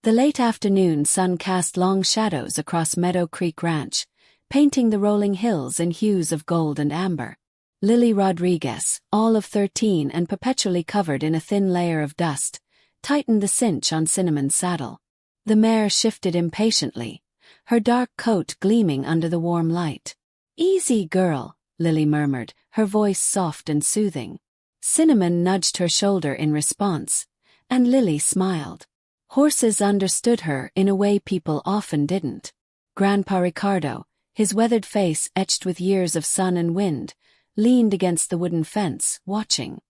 The late afternoon sun cast long shadows across Meadow Creek Ranch, painting the rolling hills in hues of gold and amber. Lily Rodriguez, all of 13 and perpetually covered in a thin layer of dust, tightened the cinch on Cinnamon's saddle. The mare shifted impatiently, her dark coat gleaming under the warm light. "Easy, girl," Lily murmured, her voice soft and soothing. Cinnamon nudged her shoulder in response, and Lily smiled. Horses understood her in a way people often didn't. Grandpa Ricardo, his weathered face etched with years of sun and wind, leaned against the wooden fence, watching.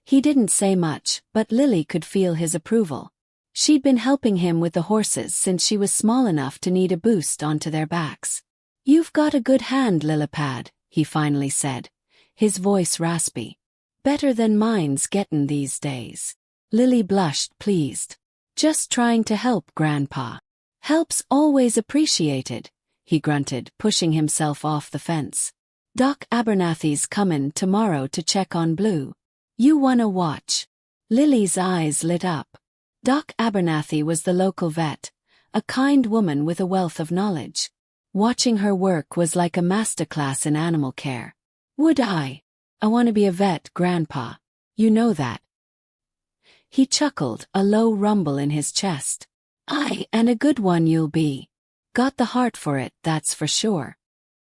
He didn't say much, but Lily could feel his approval. She'd been helping him with the horses since she was small enough to need a boost onto their backs. "You've got a good hand, Lillipad," he finally said, his voice raspy. "Better than mine's gettin' these days." Lily blushed, pleased. "Just trying to help, Grandpa." "Help's always appreciated," he grunted, pushing himself off the fence. "Doc Abernathy's comin' tomorrow to check on Blue. You wanna watch?" Lily's eyes lit up. Doc Abernathy was the local vet, a kind woman with a wealth of knowledge. Watching her work was like a masterclass in animal care. "Would I? I want to be a vet, Grandpa. You know that." He chuckled, a low rumble in his chest. "Aye, and a good one you'll be. Got the heart for it, that's for sure."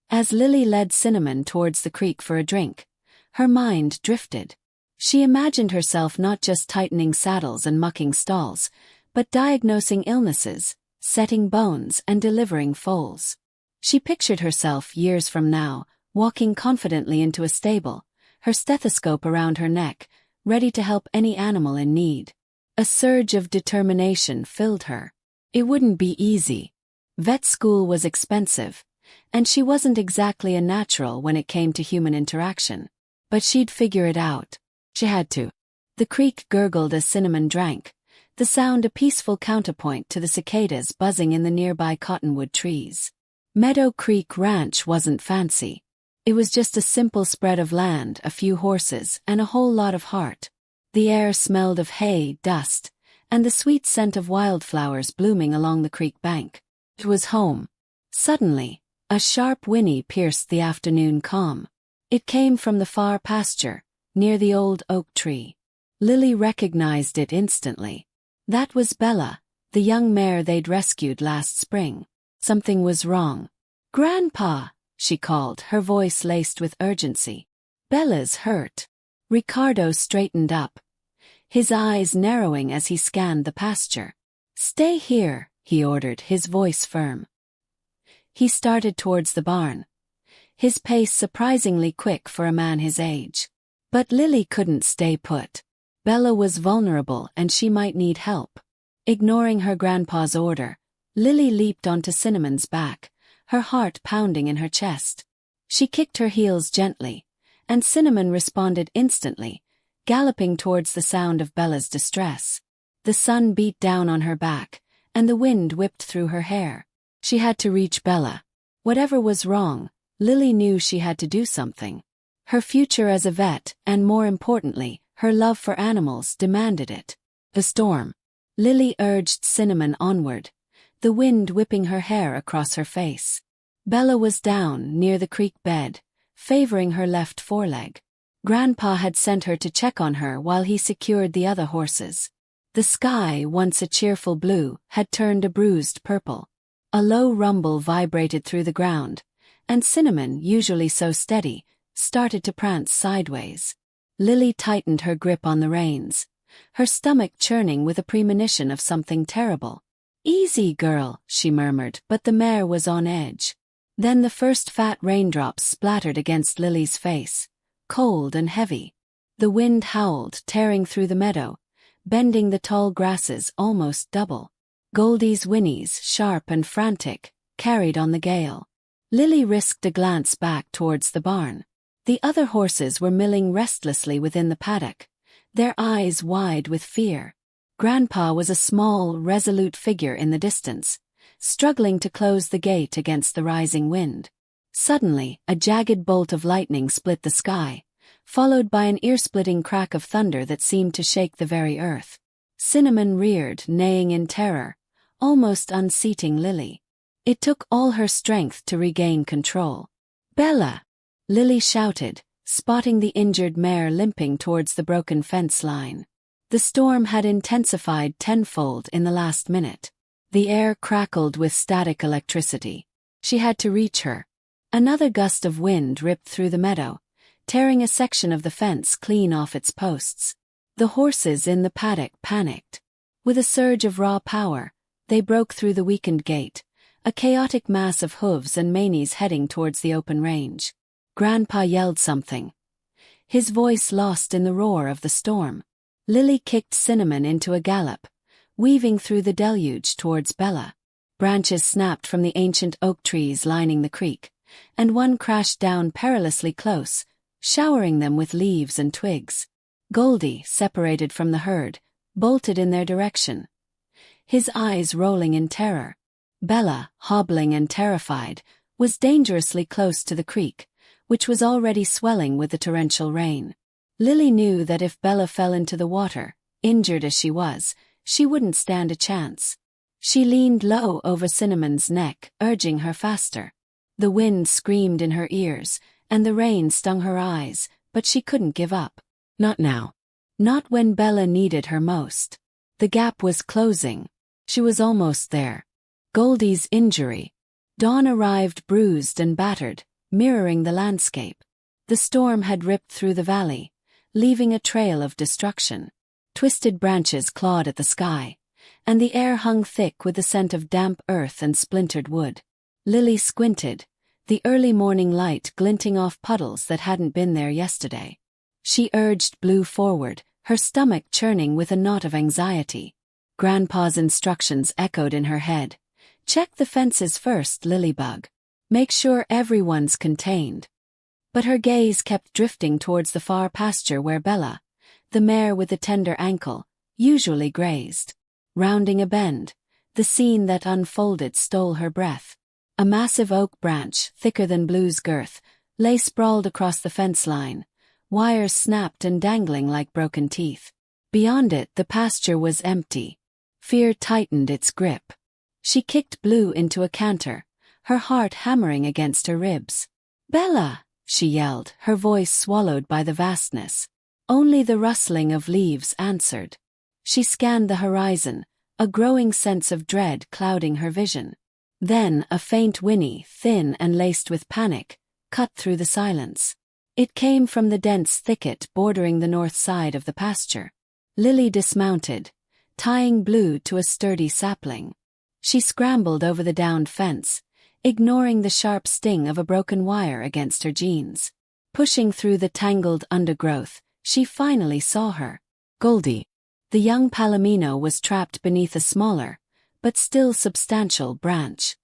As Lily led Cinnamon towards the creek for a drink, her mind drifted. She imagined herself not just tightening saddles and mucking stalls, but diagnosing illnesses, setting bones, and delivering foals. She pictured herself, years from now, walking confidently into a stable, her stethoscope around her neck, ready to help any animal in need. A surge of determination filled her. It wouldn't be easy. Vet school was expensive, and she wasn't exactly a natural when it came to human interaction. But she'd figure it out. She had to. The creek gurgled as Cinnamon drank, the sound a peaceful counterpoint to the cicadas buzzing in the nearby cottonwood trees. Meadow Creek Ranch wasn't fancy. It was just a simple spread of land, a few horses, and a whole lot of heart. The air smelled of hay, dust, and the sweet scent of wildflowers blooming along the creek bank. It was home. Suddenly, a sharp whinny pierced the afternoon calm. It came from the far pasture, near the old oak tree. Lily recognized it instantly. That was Bella, the young mare they'd rescued last spring. Something was wrong. "Grandpa," she called, her voice laced with urgency. "Bella's hurt." Ricardo straightened up, his eyes narrowing as he scanned the pasture. "Stay here," he ordered, his voice firm. He started towards the barn, his pace surprisingly quick for a man his age. But Lily couldn't stay put. Bella was vulnerable and she might need help. Ignoring her grandpa's order, Lily leaped onto Cinnamon's back, her heart pounding in her chest. She kicked her heels gently, and Cinnamon responded instantly, galloping towards the sound of Bella's distress. The sun beat down on her back, and the wind whipped through her hair. She had to reach Bella. Whatever was wrong, Lily knew she had to do something. Her future as a vet, and more importantly, her love for animals, demanded it. A storm. Lily urged Cinnamon onward, the wind whipping her hair across her face. Bella was down, near the creek bed, favoring her left foreleg. Grandpa had sent her to check on her while he secured the other horses. The sky, once a cheerful blue, had turned a bruised purple. A low rumble vibrated through the ground, and Cinnamon, usually so steady, started to prance sideways. Lily tightened her grip on the reins, her stomach churning with a premonition of something terrible. "Easy, girl," she murmured, but the mare was on edge. Then the first fat raindrops splattered against Lily's face, cold and heavy. The wind howled, tearing through the meadow, bending the tall grasses almost double. Goldie's whinnies, sharp and frantic, carried on the gale. Lily risked a glance back towards the barn. The other horses were milling restlessly within the paddock, their eyes wide with fear. Grandpa was a small, resolute figure in the distance, struggling to close the gate against the rising wind. Suddenly, a jagged bolt of lightning split the sky, followed by an ear-splitting crack of thunder that seemed to shake the very earth. Cinnamon reared, neighing in terror, almost unseating Lily. It took all her strength to regain control. "Bella!" Lily shouted, spotting the injured mare limping towards the broken fence line. The storm had intensified tenfold in the last minute. The air crackled with static electricity. She had to reach her. Another gust of wind ripped through the meadow, tearing a section of the fence clean off its posts. The horses in the paddock panicked. With a surge of raw power, they broke through the weakened gate, a chaotic mass of hooves and manes heading towards the open range. Grandpa yelled something, his voice lost in the roar of the storm. Lily kicked Cinnamon into a gallop, weaving through the deluge towards Bella. Branches snapped from the ancient oak trees lining the creek, and one crashed down perilously close, showering them with leaves and twigs. Goldie, separated from the herd, bolted in their direction, his eyes rolling in terror. Bella, hobbling and terrified, was dangerously close to the creek, which was already swelling with the torrential rain. Lily knew that if Bella fell into the water, injured as she was, she wouldn't stand a chance. She leaned low over Cinnamon's neck, urging her faster. The wind screamed in her ears, and the rain stung her eyes, but she couldn't give up. Not now. Not when Bella needed her most. The gap was closing. She was almost there. Goldie's injury. Dawn arrived bruised and battered, mirroring the landscape. The storm had ripped through the valley, leaving a trail of destruction. Twisted branches clawed at the sky, and the air hung thick with the scent of damp earth and splintered wood. Lily squinted, the early morning light glinting off puddles that hadn't been there yesterday. She urged Blue forward, her stomach churning with a knot of anxiety. Grandpa's instructions echoed in her head. "Check the fences first, Lilybug. Make sure everyone's contained." But her gaze kept drifting towards the far pasture where Bella, the mare with the tender ankle, usually grazed. Rounding a bend, the scene that unfolded stole her breath. A massive oak branch, thicker than Blue's girth, lay sprawled across the fence line, wires snapped and dangling like broken teeth. Beyond it, the pasture was empty. Fear tightened its grip. She kicked Blue into a canter, her heart hammering against her ribs. "Bella!" she yelled, her voice swallowed by the vastness. Only the rustling of leaves answered. She scanned the horizon, a growing sense of dread clouding her vision. Then a faint whinny, thin and laced with panic, cut through the silence. It came from the dense thicket bordering the north side of the pasture. Lily dismounted, tying Blue to a sturdy sapling. She scrambled over the downed fence, ignoring the sharp sting of a broken wire against her jeans. Pushing through the tangled undergrowth, she finally saw her. Goldie. The young palomino was trapped beneath a smaller, but still substantial branch.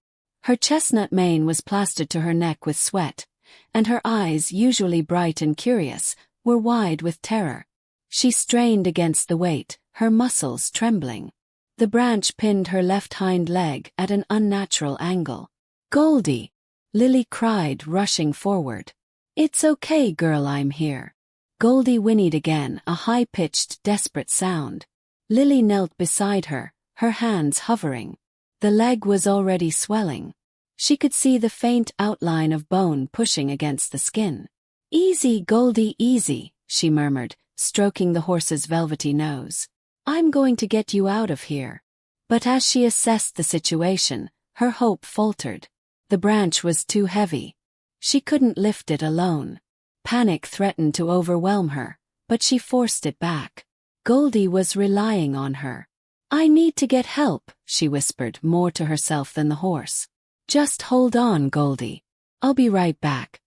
Her chestnut mane was plastered to her neck with sweat, and her eyes, usually bright and curious, were wide with terror. She strained against the weight, her muscles trembling. The branch pinned her left hind leg at an unnatural angle. "Goldie!" Lily cried, rushing forward. "It's okay, girl, I'm here." Goldie whinnied again, a high-pitched, desperate sound. Lily knelt beside her, her hands hovering. The leg was already swelling. She could see the faint outline of bone pushing against the skin. "Easy, Goldie, easy," she murmured, stroking the horse's velvety nose. "I'm going to get you out of here." But as she assessed the situation, her hope faltered. The branch was too heavy. She couldn't lift it alone. Panic threatened to overwhelm her, but she forced it back. Goldie was relying on her. "I need to get help," she whispered, more to herself than the horse. "Just hold on, Goldie. I'll be right back."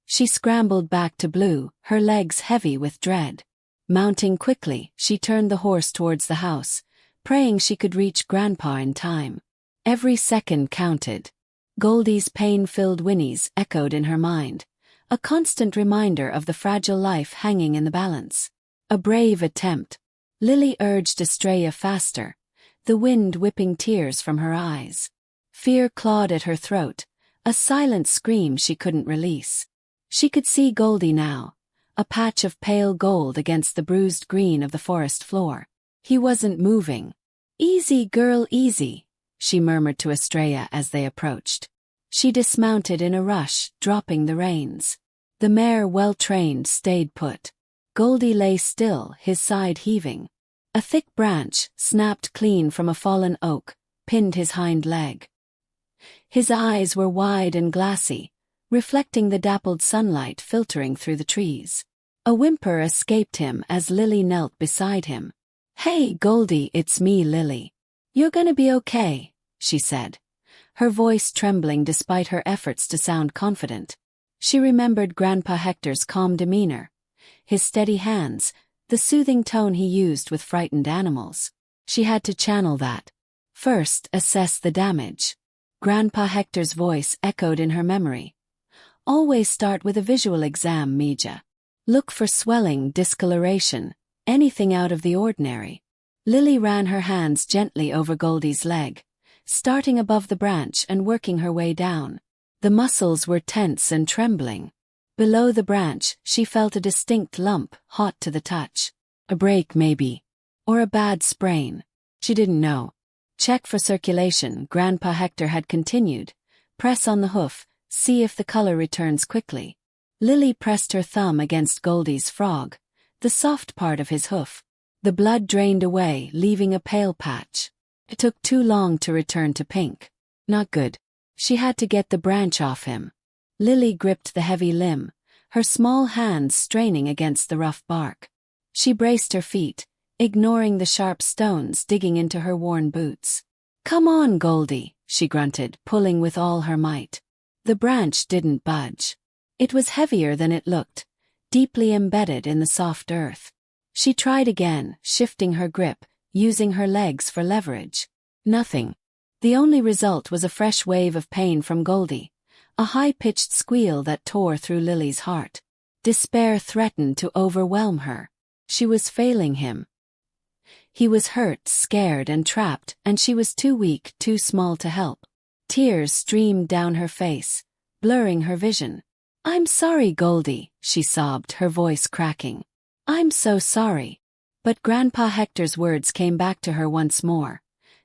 She scrambled back to Blue, her legs heavy with dread. Mounting quickly, she turned the horse towards the house, praying she could reach Grandpa in time. Every second counted. Goldie's pain-filled whinnies echoed in her mind, a constant reminder of the fragile life hanging in the balance. A brave attempt. Lily urged Estrella faster, the wind whipping tears from her eyes. Fear clawed at her throat, a silent scream she couldn't release. She could see Goldie now, a patch of pale gold against the bruised green of the forest floor. He wasn't moving. "Easy, girl, easy," she murmured to Estrella as they approached. She dismounted in a rush, dropping the reins. The mare, well-trained, stayed put. Goldie lay still, his side heaving. A thick branch, snapped clean from a fallen oak, pinned his hind leg. His eyes were wide and glassy, reflecting the dappled sunlight filtering through the trees. A whimper escaped him as Lily knelt beside him. "Hey, Goldie, it's me, Lily. You're gonna be okay," she said, her voice trembling despite her efforts to sound confident. She remembered Grandpa Hector's calm demeanor, his steady hands, the soothing tone he used with frightened animals. She had to channel that. First, assess the damage. Grandpa Hector's voice echoed in her memory. "Always start with a visual exam, Mija. Look for swelling, discoloration, anything out of the ordinary." Lily ran her hands gently over Goldie's leg, starting above the branch and working her way down. The muscles were tense and trembling. Below the branch, she felt a distinct lump, hot to the touch. A break, maybe. Or a bad sprain. She didn't know. "Check for circulation," Grandpa Hector had continued. "Press on the hoof, see if the color returns quickly." Lily pressed her thumb against Goldie's frog, the soft part of his hoof. The blood drained away, leaving a pale patch. It took too long to return to pink. Not good. She had to get the branch off him. Lily gripped the heavy limb, her small hands straining against the rough bark. She braced her feet, ignoring the sharp stones digging into her worn boots. "Come on, Goldie," she grunted, pulling with all her might. The branch didn't budge. It was heavier than it looked, deeply embedded in the soft earth. She tried again, shifting her grip, using her legs for leverage. Nothing. The only result was a fresh wave of pain from Goldie, a high-pitched squeal that tore through Lily's heart. Despair threatened to overwhelm her. She was failing him. He was hurt, scared, and trapped, and she was too weak, too small to help. Tears streamed down her face, blurring her vision. "I'm sorry, Goldie," she sobbed, her voice cracking. "I'm so sorry." But Grandpa Hector's words came back to her once more.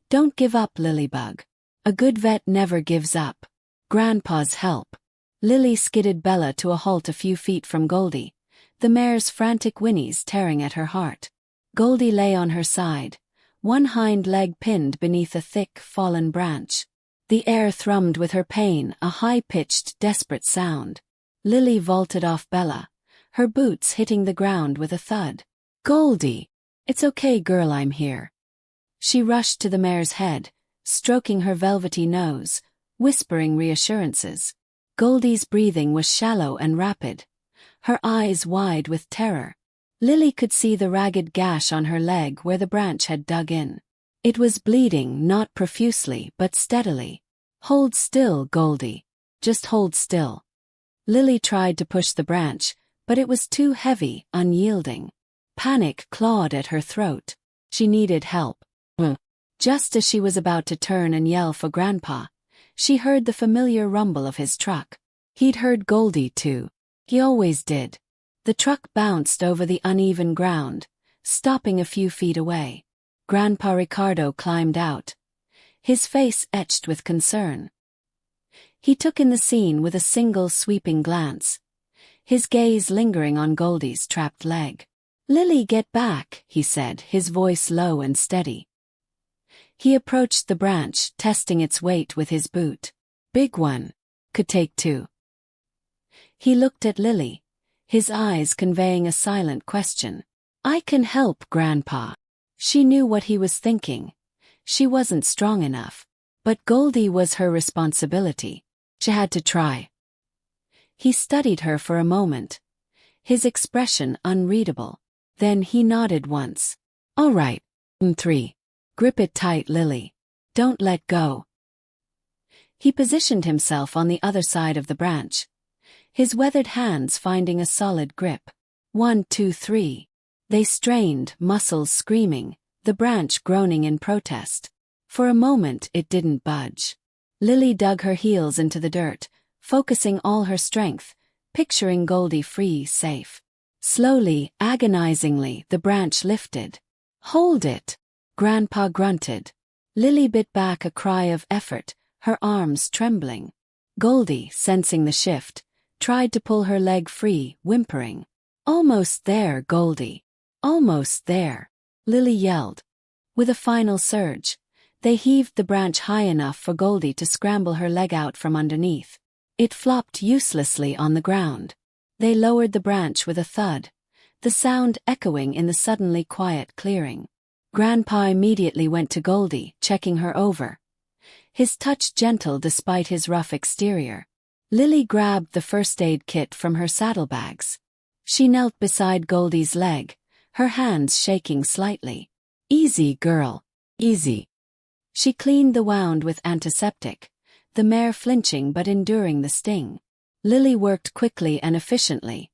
"Don't give up, Lilybug. A good vet never gives up." Grandpa's help. Lily skidded Bella to a halt a few feet from Goldie, the mare's frantic whinnies tearing at her heart. Goldie lay on her side, one hind leg pinned beneath a thick, fallen branch. The air thrummed with her pain, a high-pitched, desperate sound. Lily vaulted off Bella, her boots hitting the ground with a thud. "Goldie! It's okay, girl, I'm here." She rushed to the mare's head, stroking her velvety nose, whispering reassurances. Goldie's breathing was shallow and rapid, her eyes wide with terror. Lily could see the ragged gash on her leg where the branch had dug in. It was bleeding, not profusely, but steadily. "Hold still, Goldie. Just hold still." Lily tried to push the branch, but it was too heavy, unyielding. Panic clawed at her throat. She needed help. Just as she was about to turn and yell for Grandpa, she heard the familiar rumble of his truck. He'd heard Goldie too. He always did. The truck bounced over the uneven ground, stopping a few feet away. Grandpa Ricardo climbed out, his face etched with concern. He took in the scene with a single sweeping glance, his gaze lingering on Goldie's trapped leg. "Lily, get back," he said, his voice low and steady. He approached the branch, testing its weight with his boot. "Big one. Could take two." He looked at Lily, his eyes conveying a silent question. "I can help, Grandpa." She knew what he was thinking. She wasn't strong enough. But Goldie was her responsibility. She had to try. He studied her for a moment, his expression unreadable. Then he nodded once. "All right. 3. Grip it tight, Lily. Don't let go." He positioned himself on the other side of the branch, his weathered hands finding a solid grip. 1, 2, 3. They strained, muscles screaming, the branch groaning in protest. For a moment it didn't budge. Lily dug her heels into the dirt, focusing all her strength, picturing Goldie free, safe. Slowly, agonizingly, the branch lifted. Hold it, Grandpa grunted. Lily bit back a cry of effort, her arms trembling. Goldie, sensing the shift, tried to pull her leg free, whimpering. Almost there, Goldie. Almost there, Lily yelled. With a final surge, they heaved the branch high enough for Goldie to scramble her leg out from underneath. It flopped uselessly on the ground. They lowered the branch with a thud, the sound echoing in the suddenly quiet clearing. Grandpa immediately went to Goldie, checking her over. His touch gentle despite his rough exterior. Lily grabbed the first aid kit from her saddlebags. She knelt beside Goldie's leg, her hands shaking slightly. Easy, girl. Easy. She cleaned the wound with antiseptic, the mare flinching but enduring the sting. Lily worked quickly and efficiently,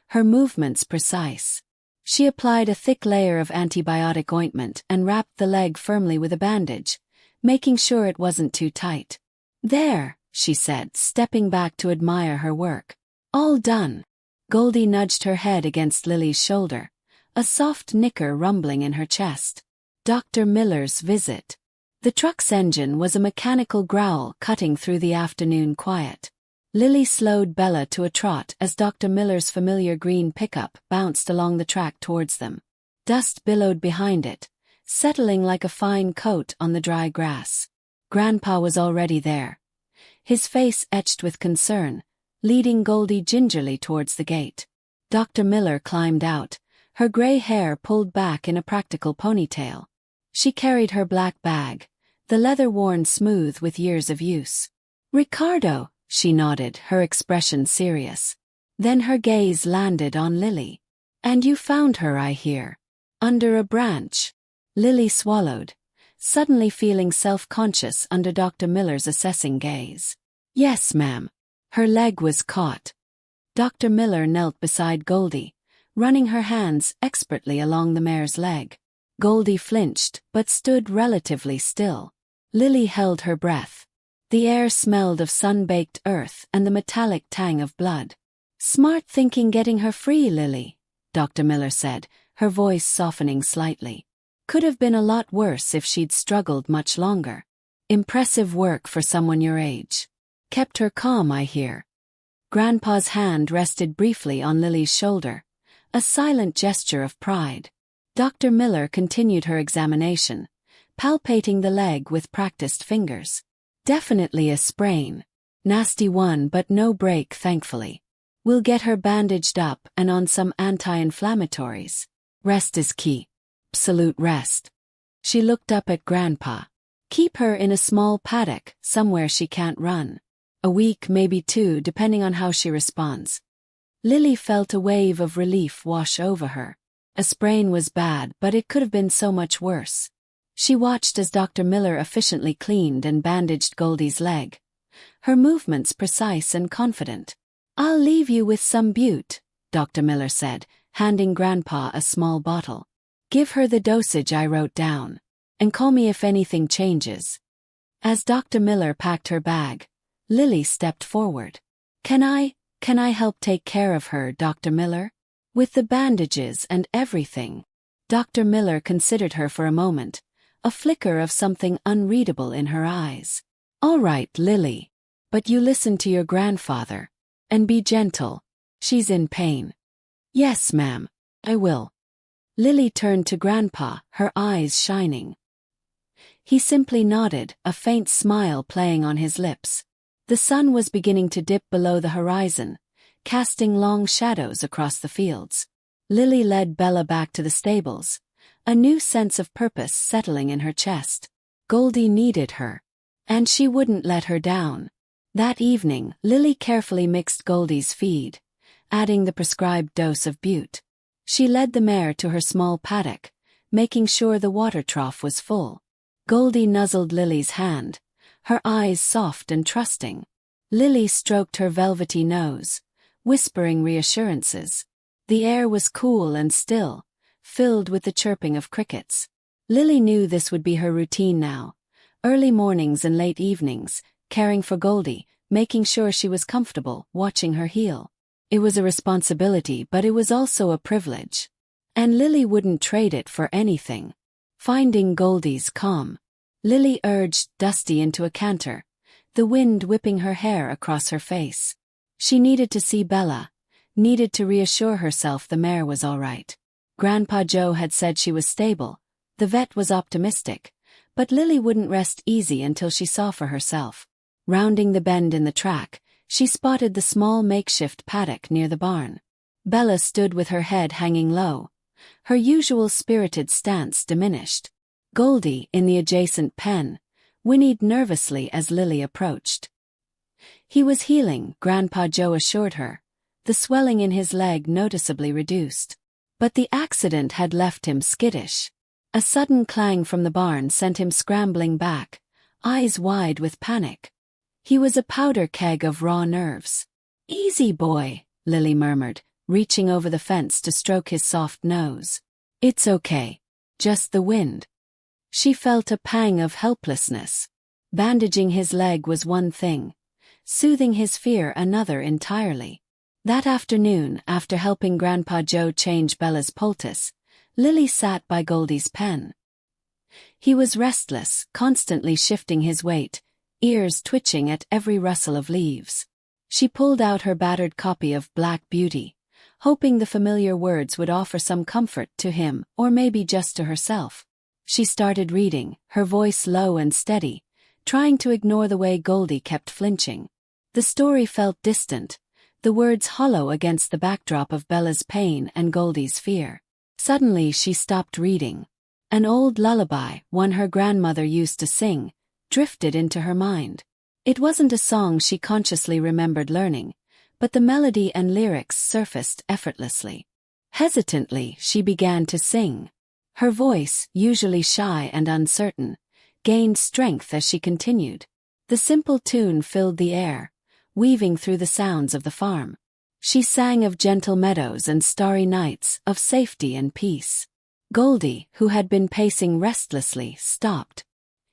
her movements precise. She applied a thick layer of antibiotic ointment and wrapped the leg firmly with a bandage, making sure it wasn't too tight. There, she said, stepping back to admire her work. All done. Goldie nudged her head against Lily's shoulder, a soft nicker rumbling in her chest. Dr. Miller's visit. The truck's engine was a mechanical growl cutting through the afternoon quiet. Lily slowed Bella to a trot as Dr. Miller's familiar green pickup bounced along the track towards them. Dust billowed behind it, settling like a fine coat on the dry grass. Grandpa was already there, his face etched with concern, leading Goldie gingerly towards the gate. Dr. Miller climbed out, her gray hair pulled back in a practical ponytail. She carried her black bag, the leather worn smooth with years of use. Ricardo, she nodded, her expression serious. Then her gaze landed on Lily. And you found her, I hear. Under a branch. Lily swallowed, suddenly feeling self-conscious under Dr. Miller's assessing gaze. Yes, ma'am. Her leg was caught. Dr. Miller knelt beside Goldie, running her hands expertly along the mare's leg. Goldie flinched, but stood relatively still. Lily held her breath. The air smelled of sun-baked earth and the metallic tang of blood. Smart thinking getting her free, Lily, Dr. Miller said, her voice softening slightly. Could have been a lot worse if she'd struggled much longer. Impressive work for someone your age. Kept her calm, I hear. Grandpa's hand rested briefly on Lily's shoulder, a silent gesture of pride. Dr. Miller continued her examination, palpating the leg with practiced fingers. Definitely a sprain. Nasty one, but no break, thankfully. We'll get her bandaged up and on some anti-inflammatories. Rest is key. Absolute rest. She looked up at Grandpa. Keep her in a small paddock, somewhere she can't run. A week, maybe 2, depending on how she responds. Lily felt a wave of relief wash over her. A sprain was bad, but it could have been so much worse. She watched as Dr. Miller efficiently cleaned and bandaged Goldie's leg, her movements precise and confident. I'll leave you with some Butte, Dr. Miller said, handing Grandpa a small bottle. Give her the dosage I wrote down, and call me if anything changes. As Dr. Miller packed her bag, Lily stepped forward. Can I help take care of her, Dr. Miller? With the bandages and everything. Dr. Miller considered her for a moment, a flicker of something unreadable in her eyes. All right, Lily. But you listen to your grandfather. And be gentle. She's in pain. Yes, ma'am. I will. Lily turned to Grandpa, her eyes shining. He simply nodded, a faint smile playing on his lips. The sun was beginning to dip below the horizon, casting long shadows across the fields. Lily led Bella back to the stables, a new sense of purpose settling in her chest. Goldie needed her, and she wouldn't let her down. That evening, Lily carefully mixed Goldie's feed, adding the prescribed dose of Butte. She led the mare to her small paddock, making sure the water trough was full. Goldie nuzzled Lily's hand, her eyes soft and trusting. Lily stroked her velvety nose, whispering reassurances. The air was cool and still, filled with the chirping of crickets. Lily knew this would be her routine now. Early mornings and late evenings, caring for Goldie, making sure she was comfortable, watching her heal. It was a responsibility, but it was also a privilege. And Lily wouldn't trade it for anything. Finding Goldie's calm, Lily urged Dusty into a canter, the wind whipping her hair across her face. She needed to see Bella, needed to reassure herself the mare was all right. Grandpa Joe had said she was stable, the vet was optimistic, but Lily wouldn't rest easy until she saw for herself. Rounding the bend in the track, she spotted the small makeshift paddock near the barn. Bella stood with her head hanging low, her usual spirited stance diminished. Goldie, in the adjacent pen, whinnied nervously as Lily approached. He was healing, Grandpa Joe assured her, the swelling in his leg noticeably reduced. But the accident had left him skittish. A sudden clang from the barn sent him scrambling back, eyes wide with panic. He was a powder keg of raw nerves. "Easy, boy," Lily murmured, reaching over the fence to stroke his soft nose. "It's okay. Just the wind." She felt a pang of helplessness. Bandaging his leg was one thing, soothing his fear another entirely. That afternoon, after helping Grandpa Joe change Bella's poultice, Lily sat by Goldie's pen. He was restless, constantly shifting his weight, ears twitching at every rustle of leaves. She pulled out her battered copy of Black Beauty, hoping the familiar words would offer some comfort to him or maybe just to herself. She started reading, her voice low and steady, trying to ignore the way Goldie kept flinching. The story felt distant, the words hollow against the backdrop of Bella's pain and Goldie's fear. Suddenly she stopped reading. An old lullaby, one her grandmother used to sing, drifted into her mind. It wasn't a song she consciously remembered learning, but the melody and lyrics surfaced effortlessly. Hesitantly, she began to sing. Her voice, usually shy and uncertain, gained strength as she continued. The simple tune filled the air, weaving through the sounds of the farm. She sang of gentle meadows and starry nights, of safety and peace. Goldie, who had been pacing restlessly, stopped.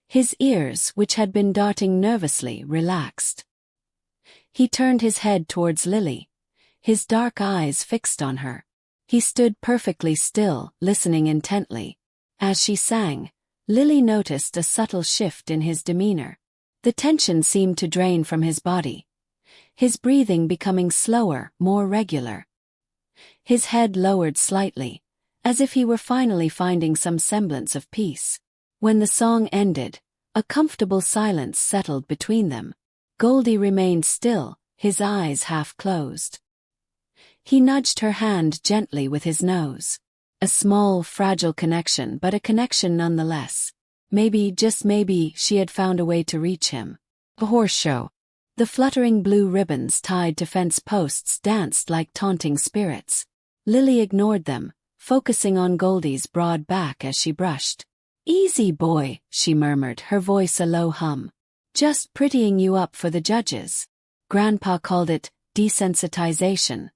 His ears, which had been darting nervously, relaxed. He turned his head towards Lily, his dark eyes fixed on her. He stood perfectly still, listening intently. As she sang, Lily noticed a subtle shift in his demeanor. The tension seemed to drain from his body, his breathing becoming slower, more regular. His head lowered slightly, as if he were finally finding some semblance of peace. When the song ended, a comfortable silence settled between them. Goldie remained still, his eyes half closed. He nudged her hand gently with his nose. A small, fragile connection, but a connection nonetheless. Maybe, just maybe, she had found a way to reach him. A horse show. The fluttering blue ribbons tied to fence posts danced like taunting spirits. Lily ignored them, focusing on Goldie's broad back as she brushed. "Easy, boy," she murmured, her voice a low hum. "Just prettying you up for the judges." Grandpa called it desensitization.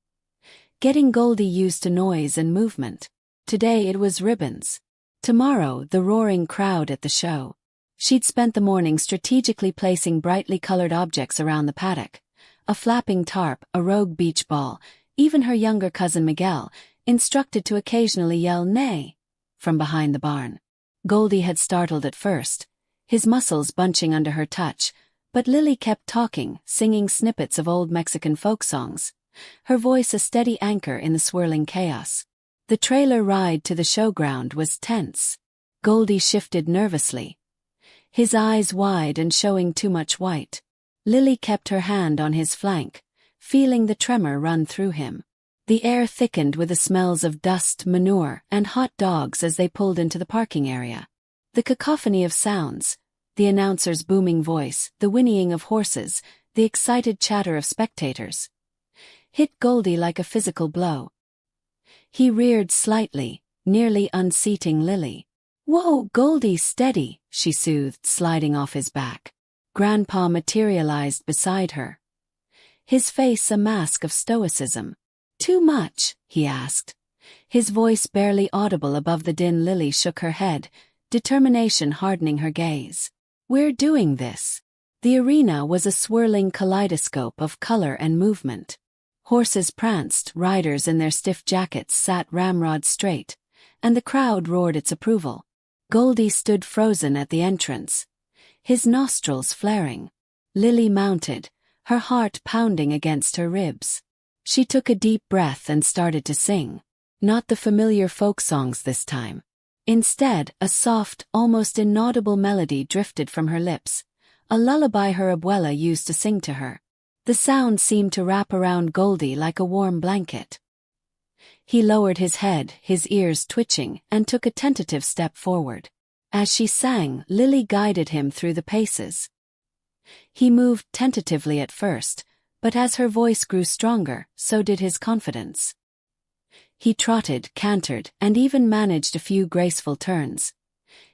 Getting Goldie used to noise and movement. Today it was ribbons. Tomorrow the roaring crowd at the show. She'd spent the morning strategically placing brightly colored objects around the paddock. A flapping tarp, a rogue beach ball, even her younger cousin Miguel, instructed to occasionally yell "nay" from behind the barn. Goldie had startled at first, his muscles bunching under her touch, but Lily kept talking, singing snippets of old Mexican folk songs, her voice a steady anchor in the swirling chaos. The trailer ride to the showground was tense. Goldie shifted nervously, his eyes wide and showing too much white. Lily kept her hand on his flank, feeling the tremor run through him. The air thickened with the smells of dust, manure, and hot dogs as they pulled into the parking area. The cacophony of sounds, the announcer's booming voice, the whinnying of horses, the excited chatter of spectators, hit Goldie like a physical blow. He reared slightly, nearly unseating Lily. "Whoa, Goldie, steady," she soothed, sliding off his back. Grandpa materialized beside her, his face a mask of stoicism. "Too much?" he asked, his voice barely audible above the din. Lily shook her head, determination hardening her gaze. "We're doing this." The arena was a swirling kaleidoscope of color and movement. Horses pranced, riders in their stiff jackets sat ramrod straight, and the crowd roared its approval. Goldie stood frozen at the entrance, his nostrils flaring. Lily mounted, her heart pounding against her ribs. She took a deep breath and started to sing. Not the familiar folk songs this time. Instead, a soft, almost inaudible melody drifted from her lips, a lullaby her abuela used to sing to her. The sound seemed to wrap around Goldie like a warm blanket. He lowered his head, his ears twitching, and took a tentative step forward. As she sang, Lily guided him through the paces. He moved tentatively at first, but as her voice grew stronger, so did his confidence. He trotted, cantered, and even managed a few graceful turns.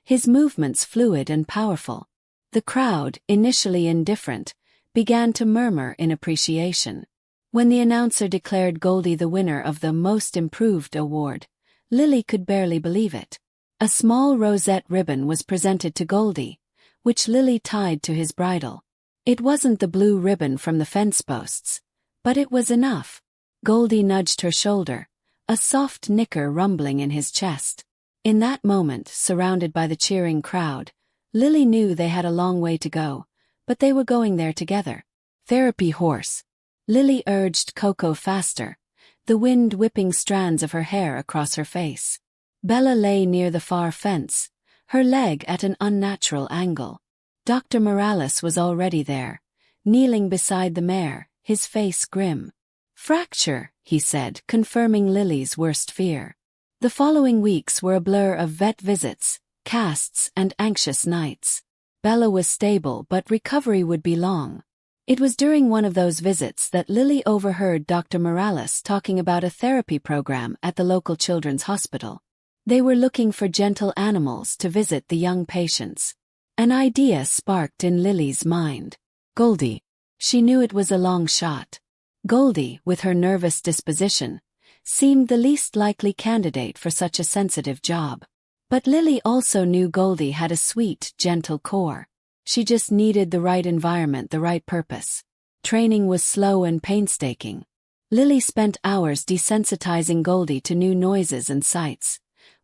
His movements fluid and powerful. The crowd, initially indifferent, began to murmur in appreciation. When the announcer declared Goldie the winner of the Most Improved award, Lily could barely believe it. A small rosette ribbon was presented to Goldie, which Lily tied to his bridle. It wasn't the blue ribbon from the fence posts, but it was enough. Goldie nudged her shoulder, a soft nicker rumbling in his chest. In that moment, surrounded by the cheering crowd, Lily knew they had a long way to go, but they were going there together. Therapy horse. Lily urged Coco faster, the wind whipping strands of her hair across her face. Bella lay near the far fence, her leg at an unnatural angle. Dr. Morales was already there, kneeling beside the mare, his face grim. "Fracture," he said, confirming Lily's worst fear. The following weeks were a blur of vet visits, casts, and anxious nights. Bella was stable, but recovery would be long. It was during one of those visits that Lily overheard Dr. Morales talking about a therapy program at the local children's hospital. They were looking for gentle animals to visit the young patients. An idea sparked in Lily's mind. Goldie. She knew it was a long shot. Goldie, with her nervous disposition, seemed the least likely candidate for such a sensitive job. But Lily also knew Goldie had a sweet, gentle core. She just needed the right environment, the right purpose. Training was slow and painstaking. Lily spent hours desensitizing Goldie to new noises and sights.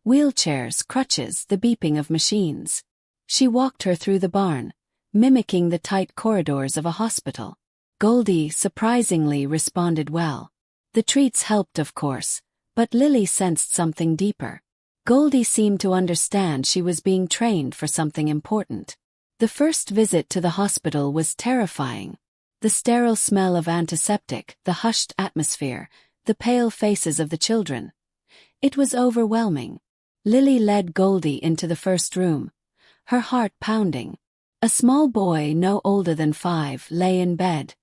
Wheelchairs, crutches, the beeping of machines. She walked her through the barn, mimicking the tight corridors of a hospital. Goldie, surprisingly, responded well. The treats helped, of course, but Lily sensed something deeper. Goldie seemed to understand she was being trained for something important. The first visit to the hospital was terrifying. The sterile smell of antiseptic, the hushed atmosphere, the pale faces of the children. It was overwhelming. Lily led Goldie into the first room, her heart pounding. A small boy no older than 5 lay in bed,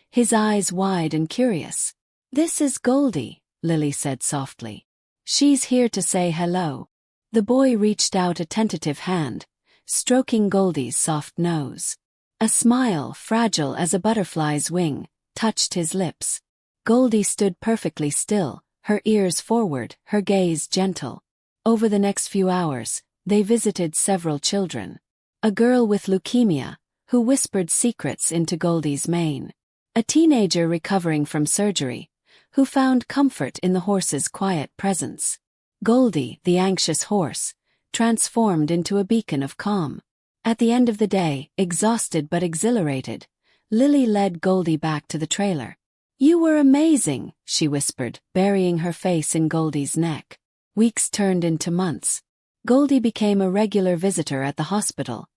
his eyes wide and curious. "This is Goldie," Lily said softly. "She's here to say hello." The boy reached out a tentative hand, stroking Goldie's soft nose. A smile, fragile as a butterfly's wing, touched his lips. Goldie stood perfectly still, her ears forward, her gaze gentle. Over the next few hours, they visited several children. A girl with leukemia, who whispered secrets into Goldie's mane. A teenager recovering from surgery, who found comfort in the horse's quiet presence. Goldie, the anxious horse, transformed into a beacon of calm. At the end of the day, exhausted but exhilarated, Lily led Goldie back to the trailer. "You were amazing," she whispered, burying her face in Goldie's neck. Weeks turned into months. Goldie became a regular visitor at the hospital,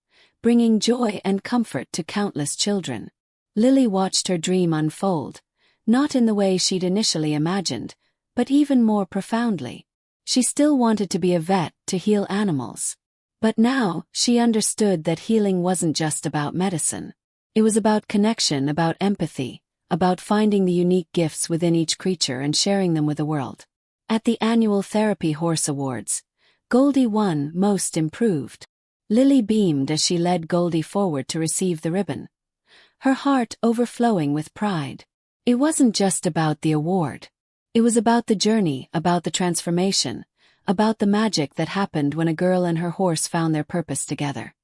bringing joy and comfort to countless children. Lily watched her dream unfold, not in the way she'd initially imagined, but even more profoundly. She still wanted to be a vet, to heal animals. But now, she understood that healing wasn't just about medicine. It was about connection, about empathy, about finding the unique gifts within each creature and sharing them with the world. At the annual Therapy Horse Awards, Goldie won Most Improved. Lily beamed as she led Goldie forward to receive the ribbon, her heart overflowing with pride. It wasn't just about the award. It was about the journey, about the transformation, about the magic that happened when a girl and her horse found their purpose together.